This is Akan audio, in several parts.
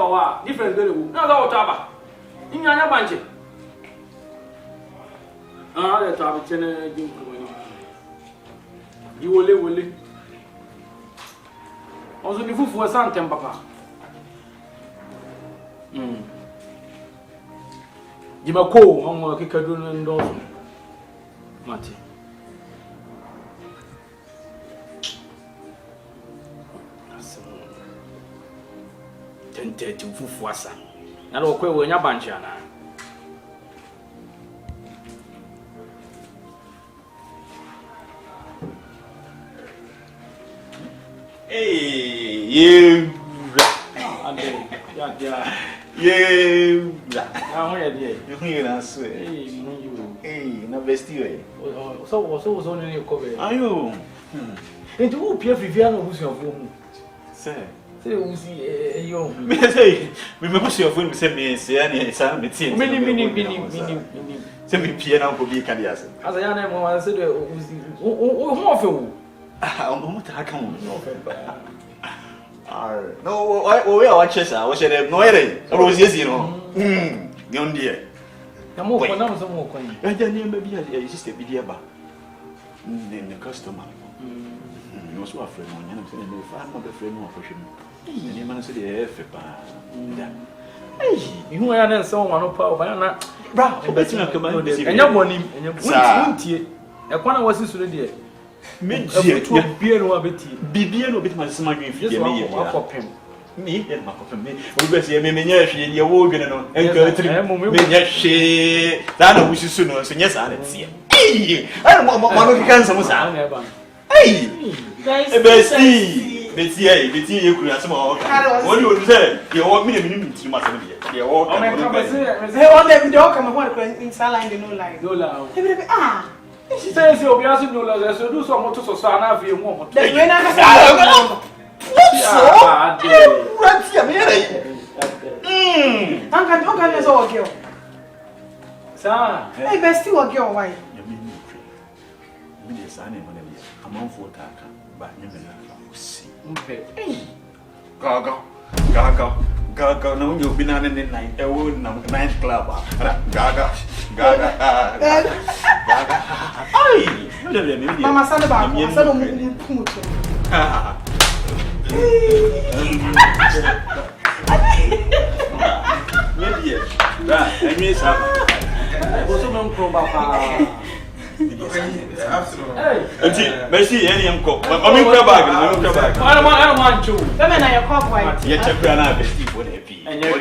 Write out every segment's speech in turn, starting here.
wa difference go lewu na za o taba inya nya banche le taba chene di ko ni wole onzo ni fufu sante mbapa Jimako onwo kikadu ndo mate tente fufu asa na lo kwe nya bancha na you how are you? You na swear. Na vesti we. So ni ko be. Ayo. Enti wo pia fifia no busu afo mu. Say wo si yo. Me say, me busu afo mu say me say ani sa me tie. Mini. Say me pia na ko bi ka dia say. Asa ya na mo wa say do wo si. O ho afa wo. Ah, o mo ta kan wo. No, we are watchers. I was there. No, I was yes, you know. Young dear. I'm more than some more coin. I didn't maybe I just a video bar. The customer. No, so afraid. I'm saying, if I'm not a friend of him, the man said, hey, you are someone of power. Bra, but you come and you're one and you're a corner was this already. Me beer no abeti bibia no beti masema dwen fie me ye akopem me e makopem me obi be me nya hwe ye wo dwene no enka tiri me nya hwe da na wususu no so nya sa na tie ai mo no kansa mo sa ai beti ye kuru asema o woni o se ye wo me ne mi tiri masema de ye wo ka mo be he won dem video ka mo ko inside line no line She says you'll be asking no less, so do some motor so sana via one. What's all girl? Sir, hey, bestie, what girl? Why? You mean me, son, I'm on for Taka, but never see. Gaga, no, you've been on in the night, a wood, night club. Gaga. Mama, son about me, son of Merci, any uncle. I'm in the bag. I don't want to. Women are your cop white. Yet, check your eye, Steve, what happy. And you're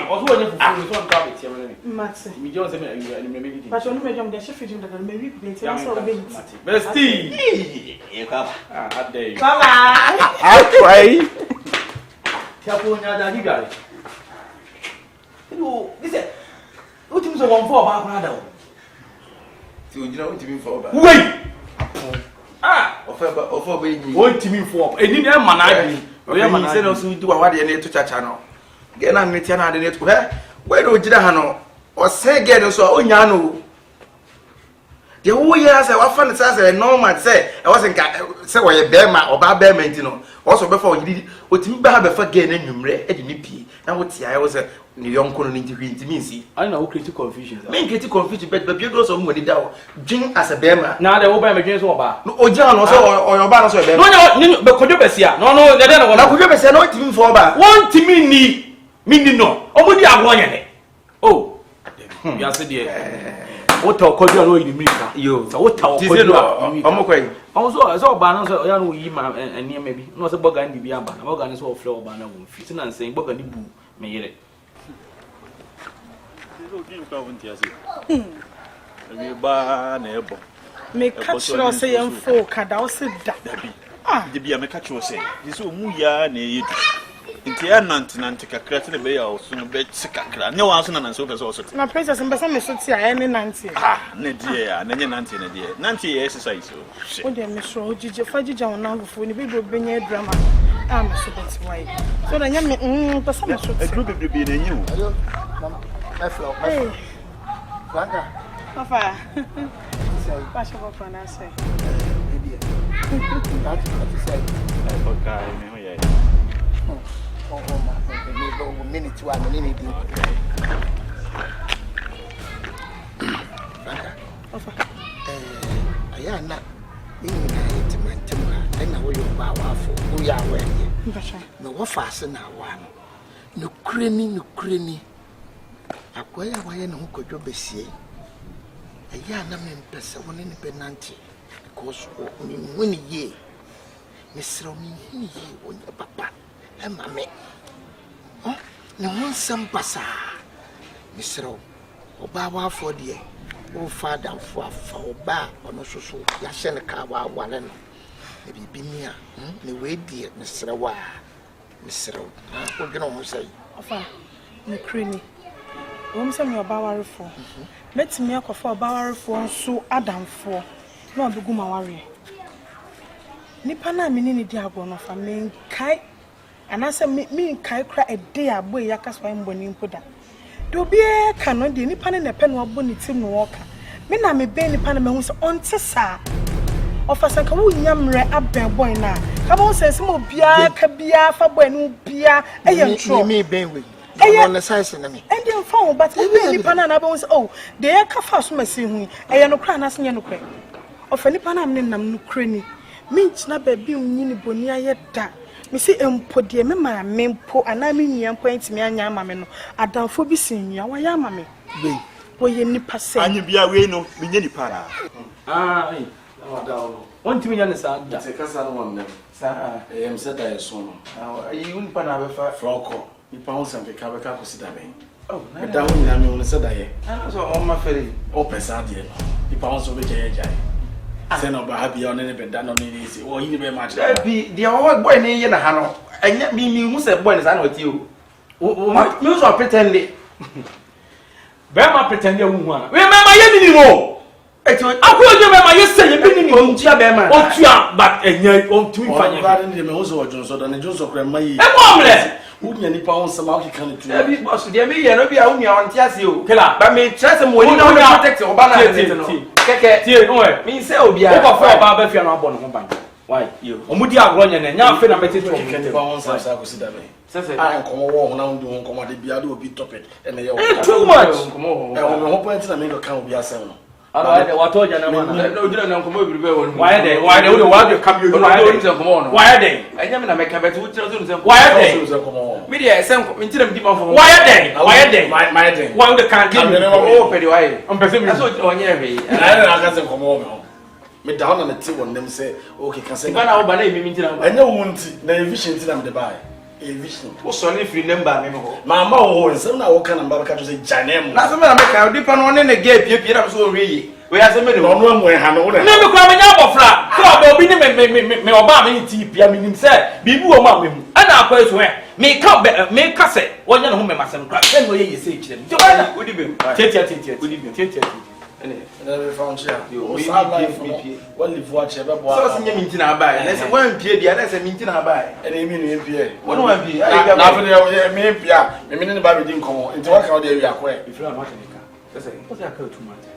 also when you want to Max, me just maybe. But you're not the chef that maybe be Bestie, you come. That day. I'll try. Tell you guys. You listen. What is the one for about? So you know what you mean for about? Wait! Offer baby. What do you mean for? And you know, man, I said also do what they need to touch channel. Get on me, Tiana, the net where do you know? Or say, get us all Yano. The whole year, I often say, no man say, I wasn't say, why a bear or bad bear maintenance. Also, before you did what you have before getting you read Eddie Nippy. And what I was a young colony to me. I know critical confusion. Men get confused, but you go some money down. Drink as a bear. Now the open against Oba. No, John or your banner. No, but could you be here? No, they don't want to could you say no team for about 1 to me, no. Only I want it. Oh, you are said, what talk could you in America? You, so what talk? I'm okay. Also, I saw banners and near maybe not a bug and the Biamba. I'm organized for floor banner with fitting and saying bug and the boo may it. Make catch or say and folk had also that. Ah, the be a catch or say, this will move ya near Intia Nantica crack the bay or soon bed sicker. No answer and so also. My princess and Bassam should see any Nancy. Ah, Nadia, and then Nancy, Nancy exercise. Oh, dear, Miss Rowe, did you find your now before the big would bring a drama? I'm so that's why. So then, young Bassam should a group of the being a new. Hey, Papa. Pass over for an answer. That's what you say. I forgot. minute one minute. Ayana, and I will bow for who are wearing. No, what fasten now one. No cranny. Acquire why and who could you be seeing? Ayana mean person one independent because when ye, Miss Romy, ye, when your papa and mammy. Oh, no one some passa. Miss Row, or bow for dear. Oh, father, for bar or no so, Yashenaka, Wallen. Maybe be near the way, dear Mr. Wa. Mr. What can I say? Ofa, me cranny. Whom some your bower for. Let me a for bower for so Adam for. No, the Guma warrior. Nipana meaning diabon of a main kai. And I said, me kai cry a day boy yakas wine boning puda. Do be a canon, the Nipan and a pen or bonny Tim Walker. Men I may be any Panama who's on Tessa. Of a second, yamre up there boy now. Come on, says more beer, cabia, for bueno, beer, a young show me being with. On the size of me. And then found, but any Panama bones, oh, they are Kafas messing, a no crown as no crack. Of any Panam no cranny. Means not be mini bonia yet that. Me see put the memma men po and I mean young points me and yamameno. I don't for be seeing you, why yamame. Be, where you nipper say, and you be away no, me any para. Ah, one to me understand that's a castle one them. Sir, I am said I saw. You wouldn't panava for you pounds and the Kabaka consider me. Oh, but down in the moon said I. I saw all my ferry, open Sadia. The pounds of the Jay. Send over happy on any bed done on easy or you very much. The old boy in a hano, and yet me must have boys and with you. You are pretending. Bema pretend you woman. Remember you know. I told you remember you say you've been in your Bema. Oh, yeah, but and yet on 2 5 also Johnson and Johnson of Grandma. Wouldn't any pounds some out can do. Every boss, dear me, and be only on Tiasio. But me trust him when you know protect your banana. Me say, oh, be a barber for our bonnet. Why, you? Omudia Gronian and now feel a better to pounds as I consider me. I am come on now doing commodity Biado be topic and they are too much. Hoping to make a count be a 7. I told you, no, come over. Why are they? Why do come you? Why are they? I never make a better. Why are they? Media, some into them. Why are they? Why are they? My day. Why would the can't give me all pretty way? I'm presuming that's what on every. And I got them come over. Me down on the table and them say, okay, can say, I know one the vision to them to buy. A vision. What's only if you remember me? Mamma, oh, and some now can about to say, Janem. That's a man I depend on in the gate. You are so really. We have some men on where Hannah never coming out of flat. Club, me Obama TP, I mean, himself, be more mammy. And our place where make up, make cassette, one young woman, my son, then you say to them. Would you be? And I found you. Well, if watch ever was meeting our buy. That's a 1 P. That's a meeting our buy. And I mean, Pierre. 1 P. I got nothing. Pierre. I mean, nobody didn't come on. Into what kind of day we are quick. If you are not in the car, that's a what's that called 2 months?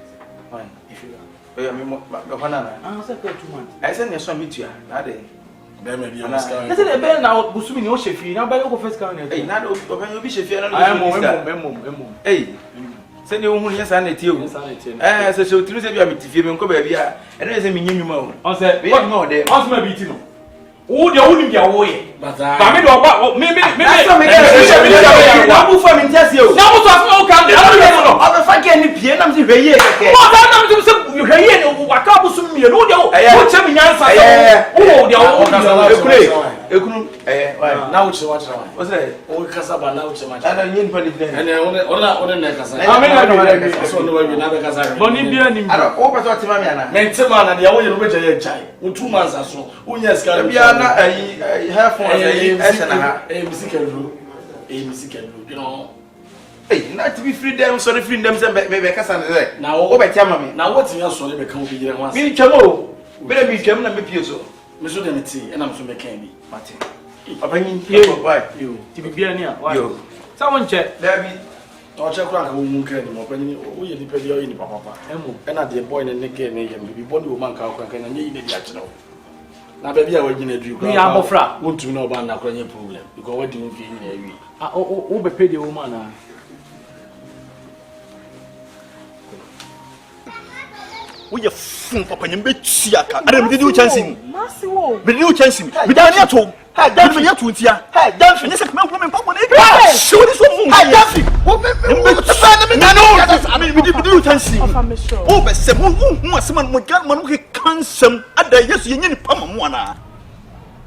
Fine, if you are. I mean, I said 2 months. I sent you some meet you. That day. Maybe I'm scared. That's a bear now. Busumi no Sheffield. Now, by the first car. Hey, not open your bishop. I am Hey. Send you home, yes, and it's you. As I showed through the TV and Cobia, and there's a minimum. I said, what more there? What's my beating? Oh, the only be away. But I don't maybe I'm from Intasio. Now, I'll find any piano. You hear what comes to me? What's happening? Oh, now it's what was that? Oh, Casaba, now it's much. I don't need anything. And on the neck. Bonnie, I don't open what Mamma. Mentemana, the only original child, 2 months or so. Oh, yes, I have for a musical, you know. Hey, not to be free them, sorry, free them, maybe Cassan. Now, over Tammy. Now, what's your son? Become here once. Me, Chamo, better be German and be Pioso. Mr. Demity, and I'm so candy. Martin. Opinion here, why you to be near? Why? Someone check, there be. Or check rank who can more penny, we depend on any papa. And at the boy and the game, be born woman, and you need the actual. Na baby a wagina dri ko. Me abofra. Wontu na oba na kro nye problem because what do you feel na wi. O be pay the woman na. We are fun papa nyem be tuaka. Adam did you chance him? Masi wo. Be did you chance him? Be down here to. Hey, Gyamfi ya to ntia. Hey, Gyamfi, you say come on papa na. Show this one. Hey, Gyamfi. Wo me I mean, we did you chance him? Oh, be se mo asema mo gan mo ke kansem ada yesu yenye ni pama mo ana.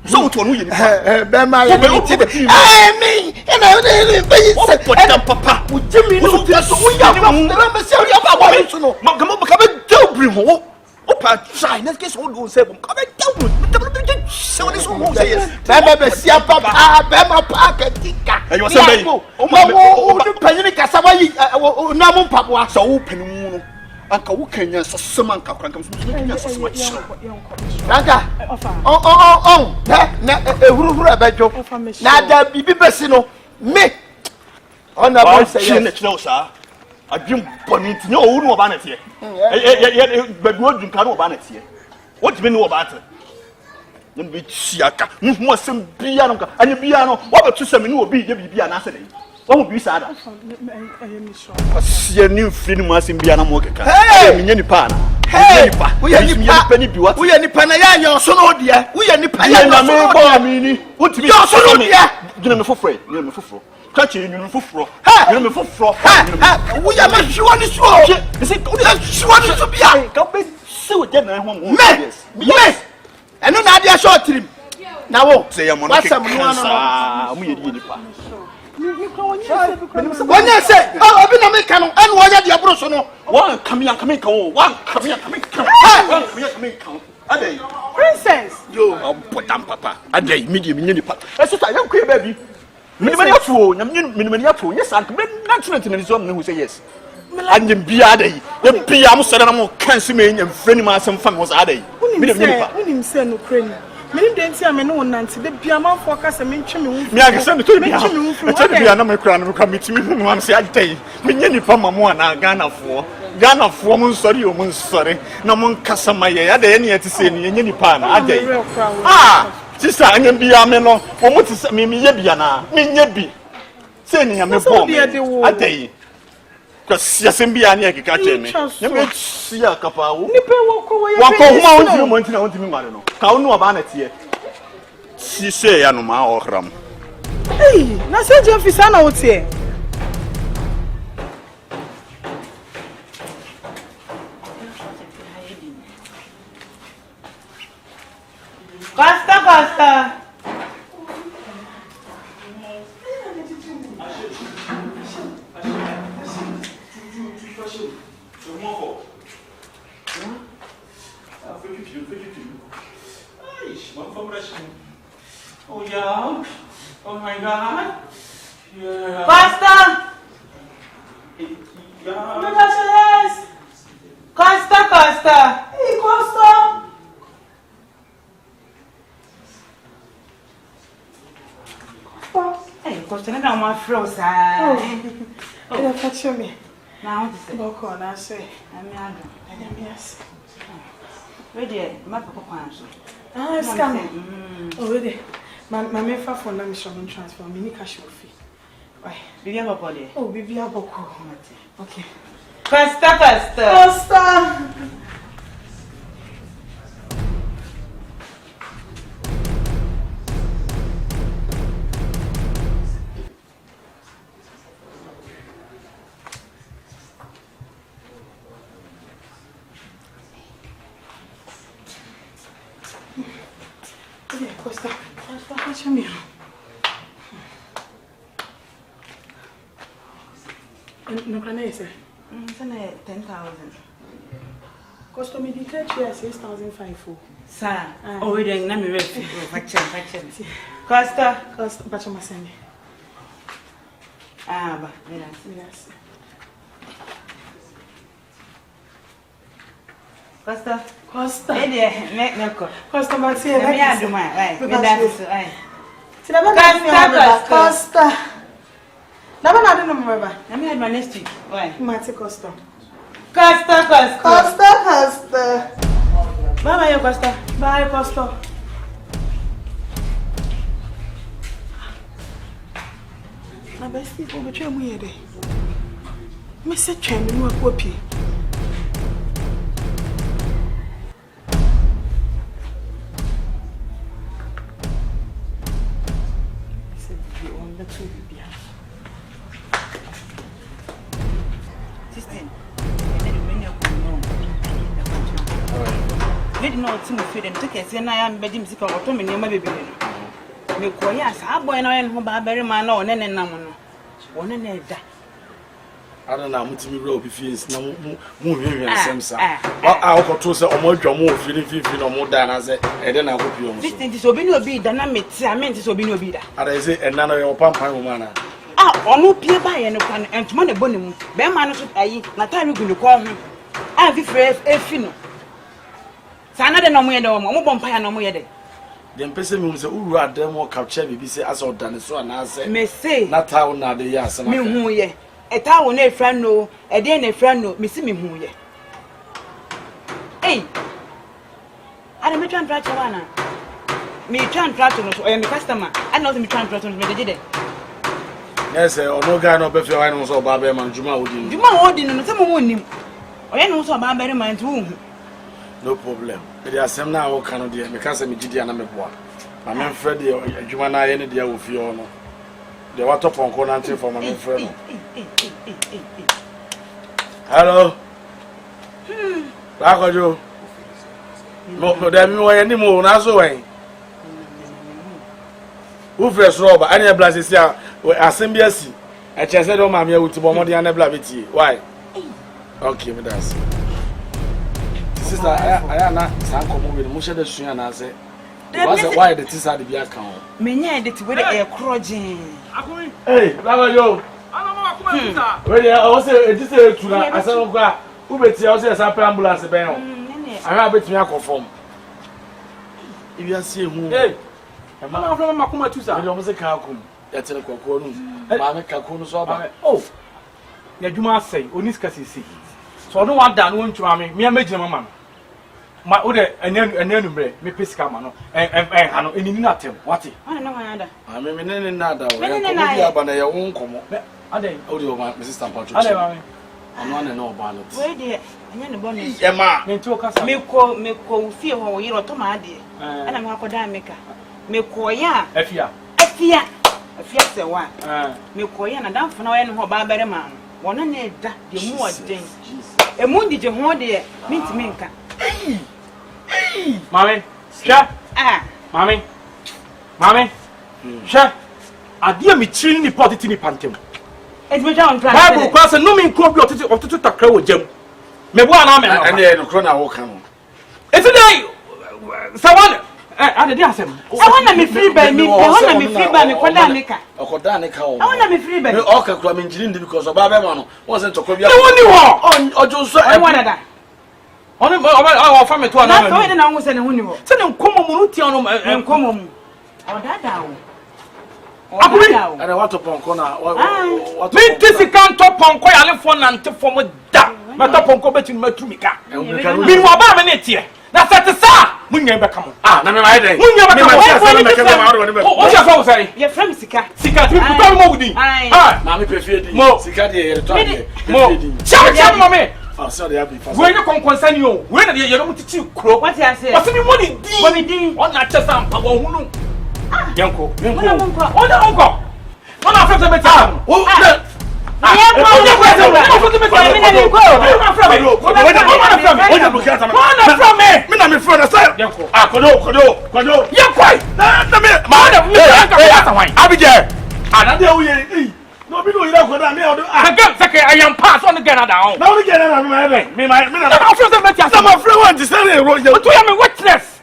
So to no ye ni pa. Be ma ye ni ti. Me. And I be say. Papa. Wo jimi no ti so wo ya kwa. Me se o ya ba wa so no. Ma come ka be do bring ho. Opa try next case all do say come be do. So this one say yes. Be sia papa, be ma pa ka tika. You say me. O panyi kasa wa yi na mo papoa. So wo panu mu no. Anka wo kanya so sema anka kranka so kanya so sema chi. Anka. Na ehuru abejo. Na da bibi besi no. Me. Ona bo say yes. Na chile sa. Adwem boni tinye owu no oba na tie. Gbadu odun ka no oba na tie. What me no oba ta. Nem be chiaka. Hu asem bia no ka. Anya bia no. Wo betu sem ni obi je bibia na ase dey. Wo hu bi sa da. Asia ni free ni asem bia na mo keka. Me nya nipa na. Hey, we ya nipa ni bi what? We ya nipa na ya so no dia. We ya nipa ya na me bo mi ni. Wotimi so no dia. Gina me foforo. Gina me foforo. Kachi nyunu foforo. Ha! Gina me foforo. Ha! We ya ma hwa ni so. You see, hwa ni so bia. Ka be se wo je na ho mo. Yes. Eno na dia short trim. Na wo. Say ya mo no kansa. Mu ye di nipa. Wanya say, obi na me ka no, anu onya dia bro so no. One come here ka wo. One come here ka. Adey. Princess. Yo, important papa. Adey, me di me nipa. E so ta yam kwe baby. Minimani afuo, minimani afuo. Yes, and me nantinant na so who say yes. Anyem bia dey. E bia mo sere na mo kansi me nyam freni ma asem fa mo sa dey. Unim se no kreni. Meni denti ame no nanti de bia manfo ka se mentwe me hu. Me agese no to bia. E che bia na me kra no me mitimi hu no am se adey. Me nya nipa mamo ana Ghana fo mo nsori o mo nsori na mo nkasa maye ya dey ne ati se ne nya nipa na adey. Sister anyem bia me no o mo ti me ye bia na me nya bi. Se ne ya me bom. Adey. Kasi asembia ni akika cheme. Nyame sia kapa wo. Nipa woko ya. Wako huma wonti mo ntina wonti mi ngare no. Ka wonu oba na tie. Si se ya no ma ohram. Hey, na se Gyamfi sana wotie. Costa. Oh yeah. Oh my God. Yeah. Costa. Yeah. Costa. Hey, Costa. Hey, Costa, na ma froze. Oh, catch me. Now what is it? Boko na say. Yes. Where dey? Ma papa kwan so. Ah, scam. Oh, wait. My me fa phone na me show me transfer. Me ni cash ofi. Why? Bibia papa dey. Oh, Bibia Boko. Okay. Costa. Costa, catch me. No can I say? 10,000. Costa me declare here 6,500. Sir, oh we dey na me refi. Faction. Costa, bacha masemi. Ba, yes. Costa. Eh dia, neko. Costa Maxi, me adu mai, vai. Me dá isso, vai. Costa. Na ba na do no mo ba. Na me adu next week, vai. Mate Costa. Costa. Costa. Bye, Costa. Bye, Costa. besti ko betwe mu ye de. Me se twem no akopi. Se bi on da tu bia. Sister, lady no team feed and take say na ya mbedi msika oto me nema bebele no me ko ya sa boy na yen ho ba bere ma na one ne nam no one ne da ada na mutimi bro obi fees na mu hwehwe nsem sa a okoto se omo adwa mo fifi no mo da na se e de na kopi omo so this obi ni obi da na meti a menti so obi ni obi da ada se enna no yo pampan wo mana onu pie ba ye no kwan entuma ne boni mu be ma no so ayi na time gu ni ko ho a fifre efi no sana de no mo ye de mo bompa ya no mo ye de dem pese mi se uru adam o capture bibi se asa odane so na se me say na tawo na de ya asema me hu ye eta wo na efra no e de na efra no me si me hu ye ana me tran trato wana me tran trato no so e me customer ana no me tran trato no me de de yes ono ga no be fe wa no so ba be man juma wodi no se mo wonim oye no so ba bere man tu hu no problem the asem na wo kan de me ka se me gidi ana me boa ma me frɛ de adwuma na ye ne de wo fie no de wa top onko na ntin for ma me frɛ no hello ba ko jo mo de mi wo ye ni mo na so wen wo frɛ so ba ani e bla sisi a asem bi asi e che se do ma me awuti bo mo de ana bla beti why okay me das sister I na san komo we mo shede sua na se why the tisa de bia kan me nya de ti we de krojin akumi baba yo ana mama kuma tisa we dey o se edise etura asan ko a u beti o se sa ambulance ben o ara betimi akofom ibi ase ehu mama from mama kuma tisa we dey o se ka akum ya tere kokoro nu ma me ka ko nu so ba ya juma sei oniska sisi so no one down won twa me amagina mama ma o de enenu bre me pesika ma no ha no enini na tem wate ana na wan ada me ne na da o ko bi aba na ye won komo ade o de o ma me sister patro ade ma me ano na no ba no we de anya ne bonus ye ma me nti o kasa me ko fie ho wo yiro to ma ade ana me akoda meka me ko ya afia se wa me ko ya na danfo na we ne ho ba bere ma wona na da de mu oden emu ndi je ho de mintimi nka mame sha mame sha adia mi chiri ni potiti ni pantem me down plan bible kwa se no mi nko bi otutu takra wo jam me bo ana me na ene no kro na wo kan eti dai sawan ade dia asem sawan na me free by me sawan na me free by me koda meka okoda ne ka wo sawan na me free by me o ka kro me njiri ndi because oba be ma no won se ntokro bia e woni ho ojo so e wona da oni o fa me to ana na so ide na wo se ne huni ho se ne nkomo mu no ti ono nkomo mu o dada wo akumi ana wato ponko na wato mi tisi kan to ponko ya le fo na nte fo mo da ma to ponko beti ma tumika mi mo ba me ne tie na se te sa munya be kamo na me ma ide munya be kamo o ja fa o sai ye frame sika ti ko mo wudi na me prefer di sika de ye to mo cha mo me so they have been fast we no konkonsa ni o we na de ye no mutiti kuro what you say wasi ni money di on na chesa mpa wo hunu yanko onko ona after me time o no be no ira ko da me o do agam sake ayam pass on get down now we get na me na friend me tia some friend want to say ro you to ya me witness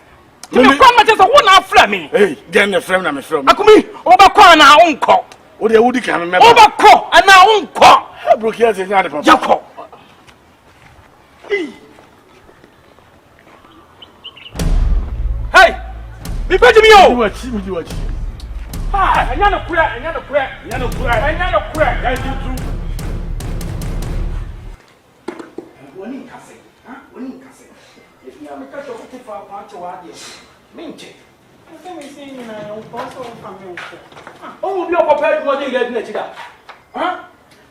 me come me say who na friend me hey get na friend na me friend akumi o ba ko na onko o de wudi kan me o ba ko na onko broke here say na de papa yakọ hey mi peji mi yo mi wachi anya no kura ya di tu woni nkase if you am ka to ko fa kwa to wa de minche se mi sin ni na yo ko so fa mi ko o mo bi o ko pe mo de ile di na chida Huh?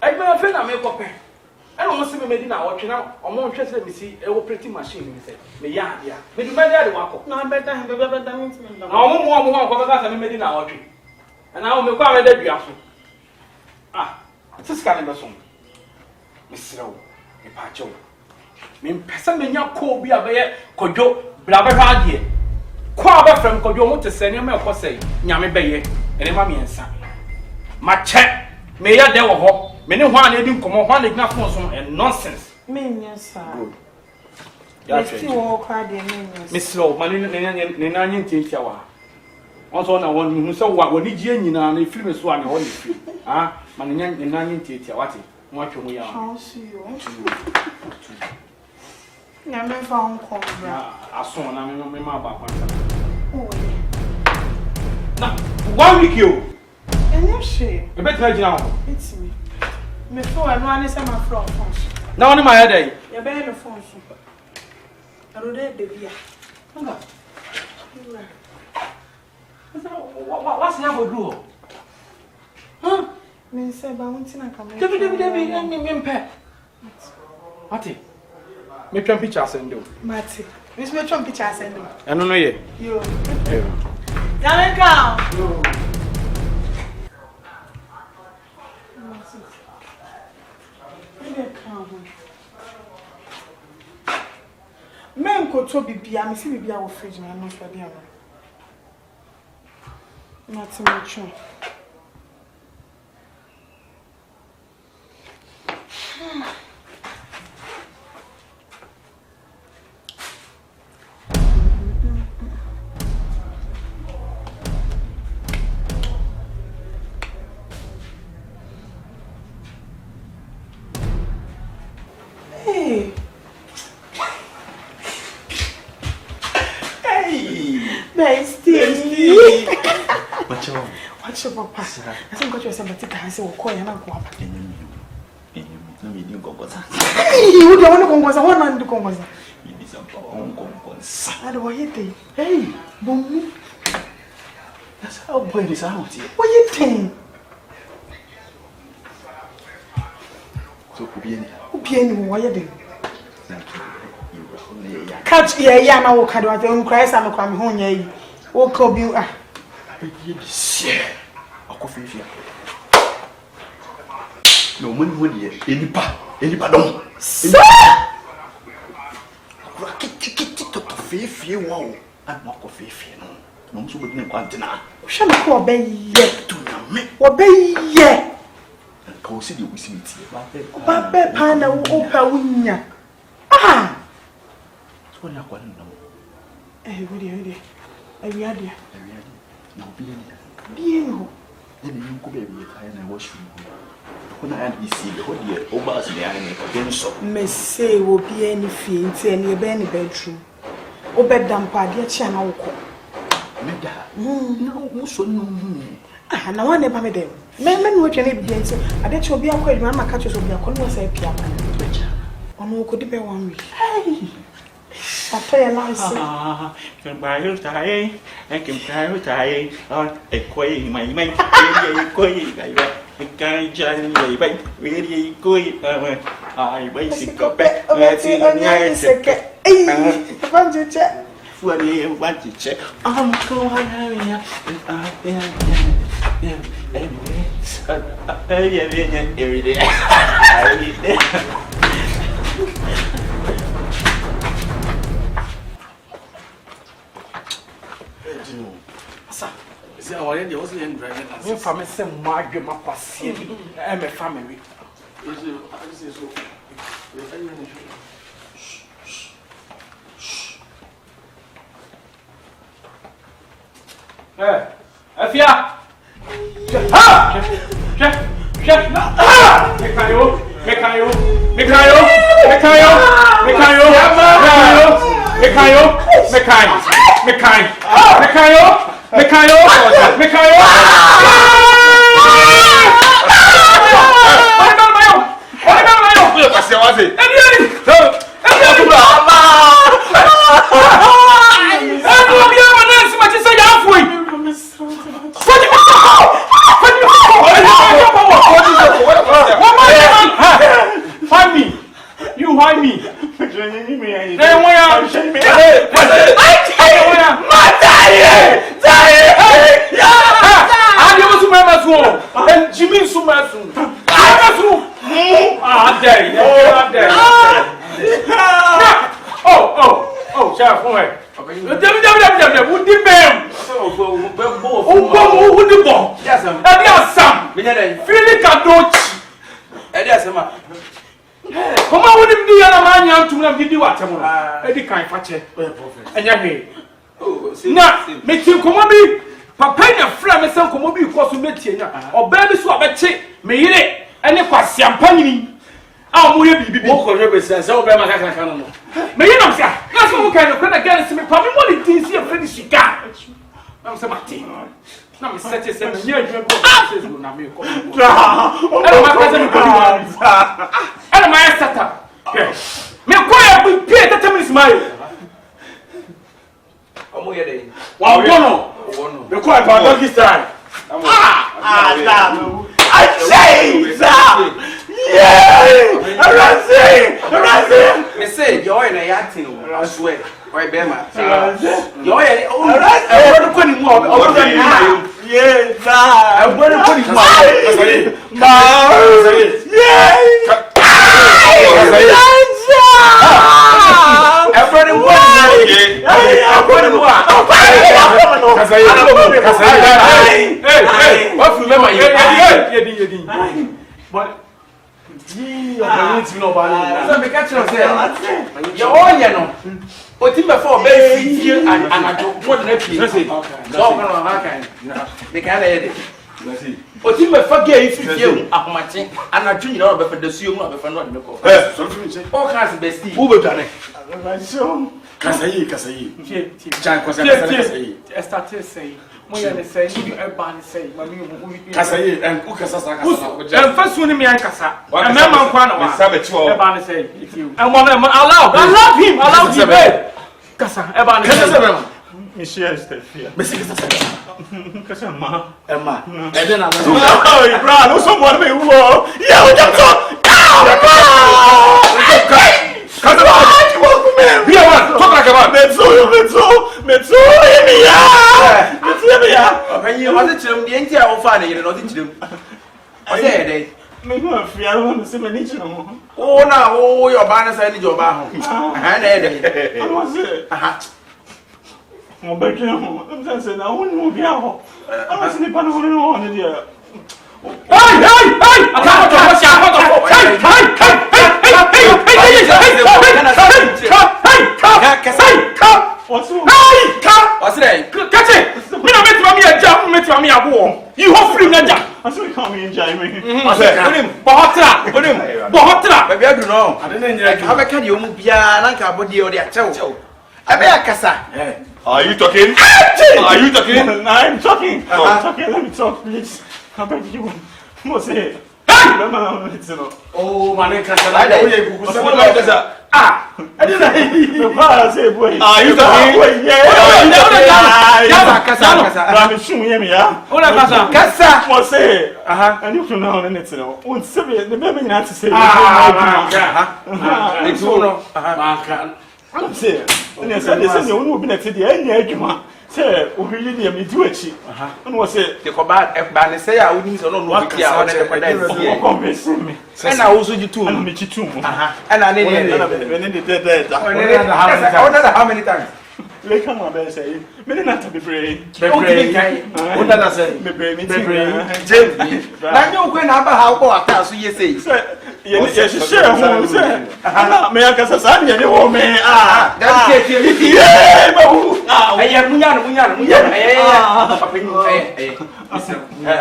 I may have been a make up. I don't see me Medina or China or more interested me see a operating machine. He said, me ya, me do my daddy walk. No, better than me. No more than Medina or China. And I will make a debut. Ah, this is kind of a song. Miss Row, a patch over. Mean person may not call be a bear, Kojo, Blabber, Quaba from Kojo to send him a Jose, Yami Bay, and Mammy and Sam. My check, may I there or many one didn't come on one enough and nonsense. Mean, yes, sir. Good. Yes, you all cried your name, Miss Row, Nanian Tintawa. Also, I want you so what when you and the film is one only free. Ah, Manian and Nanian Tinta, what it? What we are. I'll see you. Never found call. I saw an amendment about one. Oh, now, 1 week you. and you say, You better now. it's me. Before I run is my front. Now, in my head, You're better the phone. I don't have the beer. What's the other do? Huh? Me say, but I want to come. Debbie, pet. Matty, make some pictures and do. Matty, this my Trump picture send you. I don't know yet. You. Now come. Men ko to bibia me si bibia wo fridge na no so dia no. Not much. Hey. Bestie. What's your papa? I think what you're saying, but I say, call you not go up. Hey, you don't want to go. I want to go. I don't want it. Hey, boom. That's how boy is out here. What you think? So, why you doing? Catch yeah, now can do at your own Christ and come home. Ye, what could you? Share a coffee. No money would ye, any pardon. Sir! Get to faith you won't. I'm not of faith, you know. No, so we didn't want to know. Shall I obey yet to me? Obey yet. And consider we see it. Papa, Pana, Opa, ah! What I want to know. Every idea. No, Bien. Then you could be and I wash you. When I see the whole year, over the iron again, so May say will be any feet in your bedroom. O bed damp, dear channel. No, so no. Ah, no one never made them. Men which any be so. I bet you'll be a quick mamma catches of your converse piano. Or no could be 1 week. Hey! I tell you, I can buy you tie, I can buy you tie, or a quay, my mate, I can't join you, but really good. I basic up, let's see, what do you want to check? I'm going every day. See, I already was in driving. I'm from some margin, my passing, and my family. Hey, Afia! What shame me. Jimmy Sumasu. Oh, chef, who come on with him, the man to them, did you what? Eddie can't fetch it. And you're now, make him come on me. Papa, your friend, and some come over because you met here, or baby swap a chick, may it, and if I see a penny. I'm going to be more controversial, so by my cannon. May you not say, that's what kind of credit against me, probably what it is here, Freddy Chica. I'm so much. Now, such a 7 years ago, I'm not me. And my setup. Me quiet with Pierre, that time is my. Wow, no. The quiet about doggy style. I say, yeah, I say, you're in a yacht, I swear. Right, Bema. You're a putting more over than you. Yes, I'm going to put it Otimbe fage ififie ahomache anadwo nyina obe fadasuo mu obe fa no de ko so finche o class bestie u bedwane kasayi chan kasayi start say moya ne say ni e ba ne say mami mu kasayi en u kasa sa kasa ko je en fasu ni me an kasa en me man kwa na wa e ba ne say and one I love him kasa e ba ne say Michelle Stefia. Messi kasa ma. Emma. E dey na ma. Oh, bra, no someone me wo. Yeah, we just talk. Kasa ba you want me? We are talk like about. Metso. Emi ya. When you want to chim the entire of fan, you not chim. I say dey. Me go fear want to see me need you. Oh na, your banner say need your ba ho. Na dey. I was say. Mo beke ho am say na won mo bia ho am say ni pa no ho ni dia hey you ho free na ja aso we come enjoy me bohotra baby adu no ade na nyira ha be ka de o mu bia na nka abode o de achew abe akasa Are you talking? Are you talking? I'm talking. I'm talking. Let me talk, please. I beg you. Mo say. Oh, man, ah, I didn't say, boy. Are you talking? Yeah. Kasa. Mo say. And you can know it. Won't say the baby not to say. It's no. I'm saying, listen, you won't be at the end. Say, we really am do it. And was it the combat? Ban say, I wouldn't know what convince me. And I also you too, and meet you too. And I didn't how many times? Like come on, I say, maybe not to be brave. What did I say? Be brave. Now you going up how about so you say. Yes, share who say. Me akasa ni wo me that yeah I am munya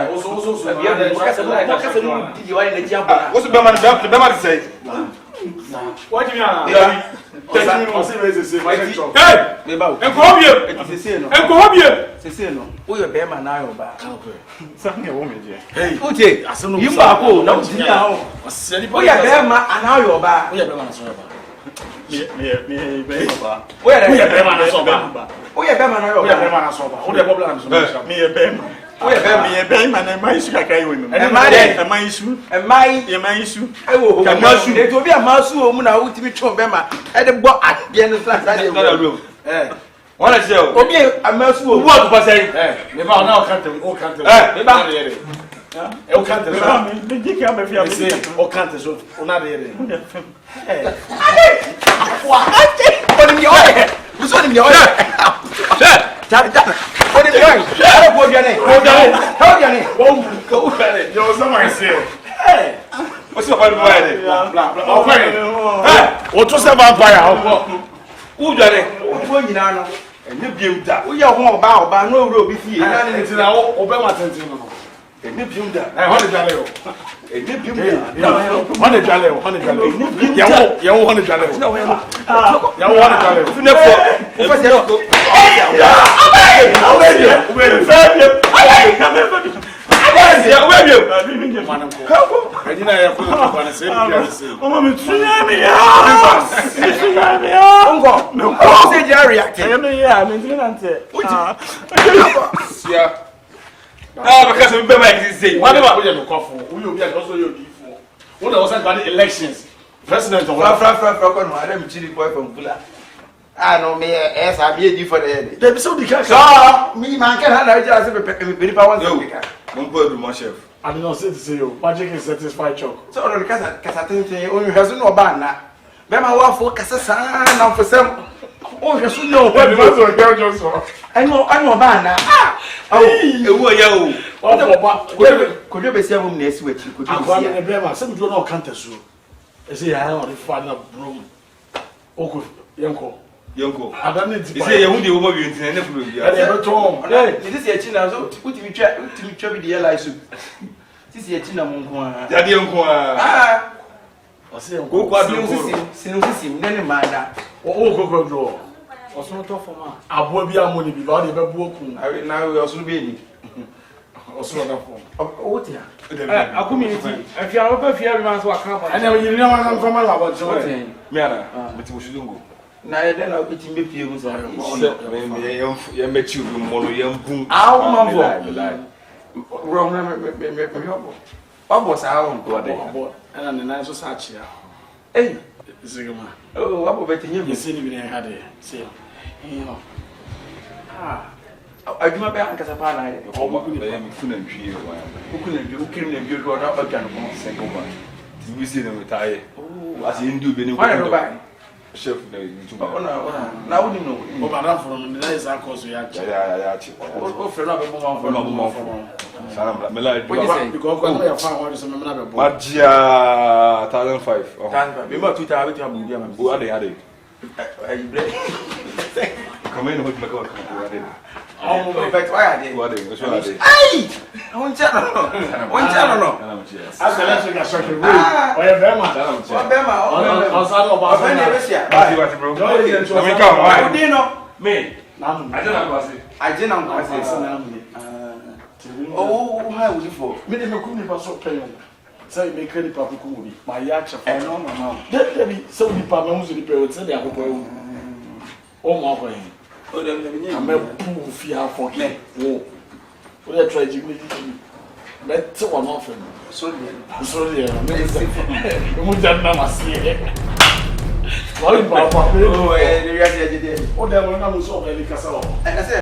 also bia de kasa no did you why na jiamba what's the man say what do you mean hey enko no wo yo be ma na yo ba sange wo me je hey oje asem no yimba ko na utinya ho wo ya be ma ana yo ba wo ya be ma na so ba me be ba wo ya be ma na so ba wo ya be ma na yo ba wo ya be ma na so ba wo de problem na so ba me be ma We be me be man na mai su kakra yiwe no. E mai su. E mai. Ye mai su. E wo. Ka masu. E to bi a masu o mu na wutimi twon be ma. E de bo ade no slash ade. Wọ́n lè ṣe o. Obi amasu o. Owó àtúpọ̀ sẹ́yìn. Me ba na o kante. Me ba. O kante so. Me di ka be fi am. Say o kante so. Una de yere. Wa. Oni mi oye. Muso ni mi oye. Tari. Oni mi oye. Ara bo dia ne. How dia ne? Go fere. Yo so my say. Wọ́n sì wà pàdé báyìí dẹ̀. O kwere. O to se vampire o ko. Wúù jọ dẹ̀. Wo nyina no. Ẹ̀ní bíi da. Wo ye ho ọba no wuro obi fie. Na ni ti na o be ma tenten no. Ẹ̀ní bíi da. Eh, hone jale o. Ẹ̀ní bíi da. Hone jale o, hone jale o. Ye wo hone jale o. Ya wo hone jale o. Fúnẹ̀ fọ. O fa se ko. Adina ya ko ko na se bi se. Omo mi tsunami ya. Ongo. O se je react. Me ya, me ndina nte. Sia. Because we be like this. What about we no kwafo? We obi a also you difo. When there was about the elections, president of Fra ko no adam chiri boy from Kula. No me esa bi edi for the. There be so the car. So me man can na ja se be pa wan so ka. Mo ń bọ̀ ẹ̀rù mọ́ chef. I did not say to say you. Magic is satisfied choke. So on kasa tenten o hwe so no ba na. Be ma wa fo kasa sa na fo sem. O hwe so no What was your girl just for? Ano ba na. Ewu ọ̀yá o. What for ba? Kojo be sia bom na esi wachi kojo be Akwa sia. na be ma. Some do not count so. I say I on the father broom. Oko yenko. Yonko. Adani ti. Ise yehun de wo mo bi ntin na ne kuro bi. Ade be to. Ni this echi na so utimi twa bi de life so. This echi na mo nko a. Yade nko a. O say yenko. Ko kwa do ko. Sinu ne manda. O go do. O so to for ma. Abo bi amoni bi ba de be bu okun. Na we osu be ni. O so na for. O ti ha. A community. Afia wo pa fia bi man so aka ba. Ane yiri na wan fama la ba so. Me ana. Meti wo shudungo. Na ye den na biti me pie mu sa. Ye mechi obi mo no ye mbun. Awu man fo. Wrong na me yobo. Wabo sa awu ko de. Ana ne nan so sa chia. Eh, Zigama. oh wabo betinye You see ni bi na ha de. See. Yo. Adwuma be ankasa pa na ye. Ko mo be me kuna ntwie wa. Kuku na bi ukiri na bi do na ba twa no ko. Sengoma. Ti bi se no taye. As in do be ni ko. Why no buy? Chef na YouTube. Na wudi no. O ba na for me na is akoso ya cha. Ya chi. O fe no be mo man for no. Salam me la do. Because ko ya fa wa so me na be bo. Magia 1005. Tan be ma 2000 be tu abu dia ma. O ade. Ai bre. Come in with me go. Ade. Oh mo bet why ade. O ade. So ade. Ai! On channel no. Asalamu ga shock we. O ya be ma. O be ma. O sa do ba. O be na be sia. Bati bro. Come come. O di no. Me. Na mu. Aje na nkwase. Na mu. Oh, how would you for? Me de me ku ni ba so pen. Say me kredi pa ku mu bi. Ma ya cha fa. No mama. De bi so ni pa me mu so ni pe o tse de akoko ewu. O mo ko yin. O dem dem nye. Ame pu fi afọ le. Wo. O le try jigbe jigbe. Me te wa no fe. So di. So le. Me mu janna masie. Wa ba pa. Oh, eh, de ya de. O de mo na mo so be ni kasa lo. I say